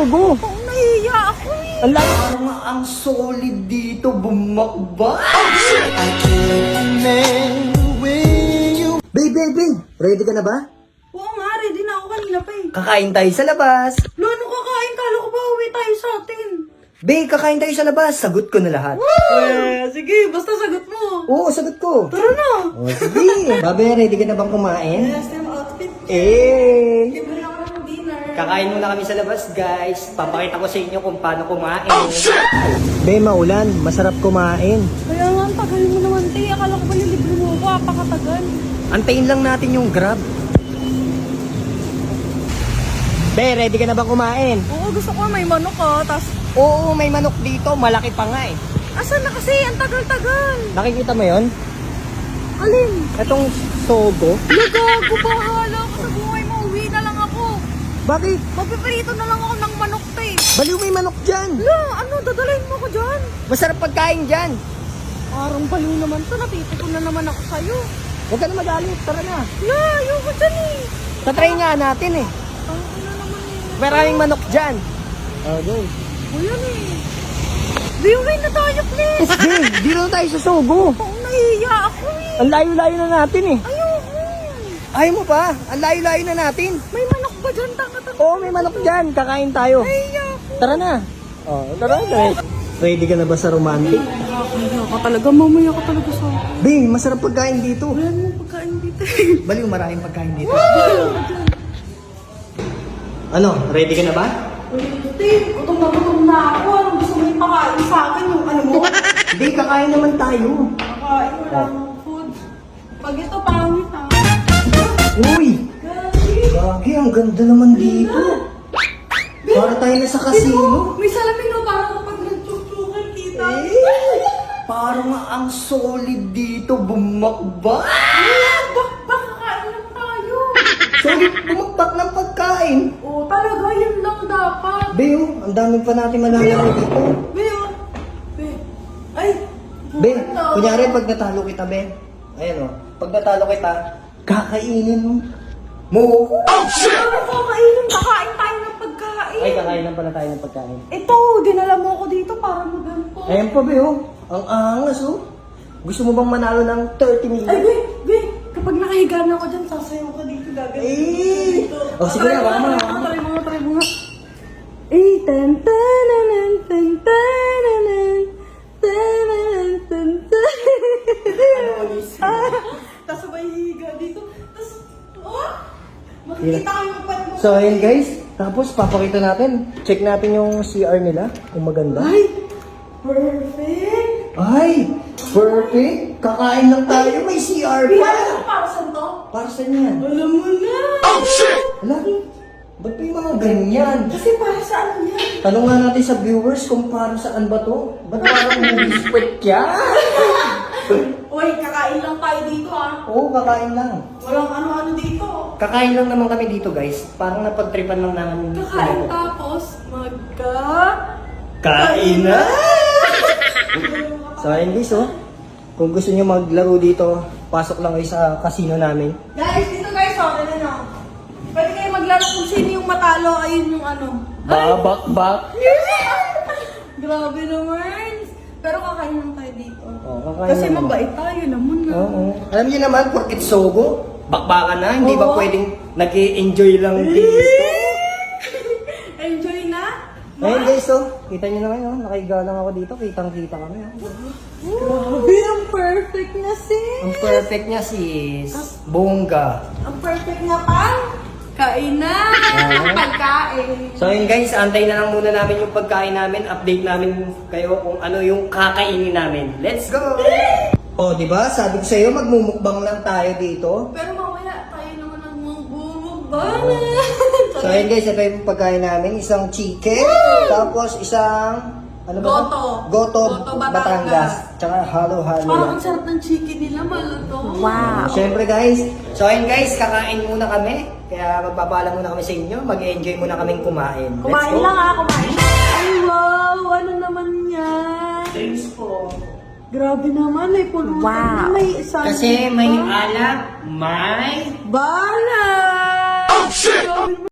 sugo. Oh, nahiya ako eh. Ang layo. Parang ang solid dito, bumakba. Babe, ready ka na ba? Oo nga, ready na ako kanina pa eh. Kakain tayo sa labas. Lo, ano kakain? Kala ko ba uwi tayo sa atin? Be, kakain tayo sa labas. Sagot ko na lahat. Sige, basta sagot mo. Oo, sagot ko. Tara na. O, sige. Babe, ready ka na bang kumain? Last time outfit. Eh. Libre ako ng dinner. Kakain muna kami sa labas, guys. Papakita ko sa inyo kung paano kumain. Be, maulan. Masarap kumain. Kaya nga, ang tagal mo naman, te. Akala ko ba nilibre mo ako? Apakatagal. Antayin lang natin yung Grab. Be, ready ka na bang kumain? Oo, gusto ko may manok ah. Tas, Oo, may manok dito. Malaki pa nga eh. asan na kasi? Ang tagal-tagal. Nakikita mo yon? Alin? Itong sogo. Nagago, bahala ako sa buhay mo. Uwi na lang ako. Bakit? Magpiprito na lang ako ng manok, te. Baliw may manok dyan. Lo, ano? Dadalhin mo ko dyan. Masarap pagkain dyan. Parang baliw naman to. Napipikon na naman ako sa'yo. Huwag ka na magalit. Tara na. La, ayoko dyan eh. Tatry nga natin eh. Ang ano naman eh. Maraming manok dyan. Oh, go. O yan eh. Uwi na tayo, please. Be, di na tayo sa sogo. Oo, nahiya ako eh. Ang layo-layo na natin eh. Ayoko. Ayaw mo pa? Ang layo-layo na natin. May manok ba dyan? Tanga-tanga. Oo, may manok dyan. Kakain tayo. Nahiya ako. Tara na. Oh, tara na. Ready ka na ba sa romantic? Nakakaya ka talaga. Mamaya ka talaga sa akin. Be, masarap pagkain dito. Wala mo pagkain dito. Baliw, maraming pagkain dito. Ano, ready ka na ba? Steve, gutom na ako. Anong gusto mo ipakain sa akin? Yung ano mo? Be, kakain naman tayo. Kakain, wala akong food. Pag ito, pangit ha. Uy, Gagi. gagi, ang ganda naman dito. Para tayo na sa casino. May salamin o parang kapag nagtutsukan kita. Parang ang solid dito, bumakba. Baka kain lang tayo. Solid pumakpak ng pagkain. Oo, talaga yun lang dapat. Be, oh, ang dami pa natin malalaro dito. Beo. Be. Ay. Be, ano? kunyari pag natalo kita, Be. Ayan oh, pag natalo kita, kakainin mo. Ano kakainin? Kakain tayo ng pagkain. Ay, kakain lang pala tayo ng pagkain. Ito, dinala mo ako dito para maganto. Ayan pa, Be, oh. Ang angas, oh. Gusto mo bang manalo ng 30 million? Ay, Be. Kapag nakahiga na ako dyan, sasayaw ka dito. Gagawin Eh! Oh, sige na, baka mo. Try mo nga. Eh, tan tananan, tan tananan, tananan, tan tananan. Tapos sabay higa dito. Tapos, makikita ko yung pan mo. So, ayan guys. Tapos, papakita natin. Check natin yung CR nila. Kung maganda. Ay, perfect. Ay! Perfect! Kakain lang tayo. May CR Be, pa! ano para saan to? Para saan yan? Alam mo na. Wala. Ba't may mga ganyan? Kasi para sa ano yan? Tanong nga natin sa viewers kung para saan ba to? Ba't parang movie spread yan? Uy, kakain lang tayo dito ah. Oo, kakain lang. Walang ano-ano dito. Kakain lang naman kami dito, guys. Parang napagtripan lang namin. Kakain tapos Kain na! So, ayun guys, oh. Kung gusto nyo maglaro dito, pasok lang kayo sa casino namin. Guys, dito guys, okay na no. Pwede kayo maglaro kung sino yung matalo, ayun yung ano. Babak-bak. Grabe naman. Pero kakain lang tayo dito. Oh, kakain Kasi lang naman. mabait tayo naman na. Oo. Alam niyo naman, porkit sogo, bakbakan na. Hindi ba Oo. pwedeng nag-i-enjoy lang dito? Enjoy na. Ayun guys, oh. Kita nyo naman, oh. Nakahiga lang ako dito. Kitang-kita kami, oh. Grabe, ang perfect na sis. Ang perfect niya, sis. Bongga. Ang perfect na pang kain na. Pagkain. So yun guys, antayin na lang muna namin yung pagkain namin. Update namin kayo kung ano yung kakainin namin. Let's go! Oh, di ba? Sabi ko sa iyo, magmumukbang lang tayo dito. Pero mamaya tayo naman ang magbubugban. So, ayun guys, ito yung pagkain namin. Isang chicken, tapos isang, ano ba? Goto. Goto, Goto, Batangas. Batangas. Tsaka halo-halo Parang lang. ang sarap ng chicken nila, maluto. Siyempre guys, So ayun guys, kakain muna kami. Kaya magpapaalam muna kami sa inyo. Mag-enjoy muna kaming kumain. Let's Kumain go! lang ha, kumain. Ay, wow! Ano naman yan? Thanks po. Grabe naman, may pulutan. Wow. May isang... Kasi may alak, may... Bala!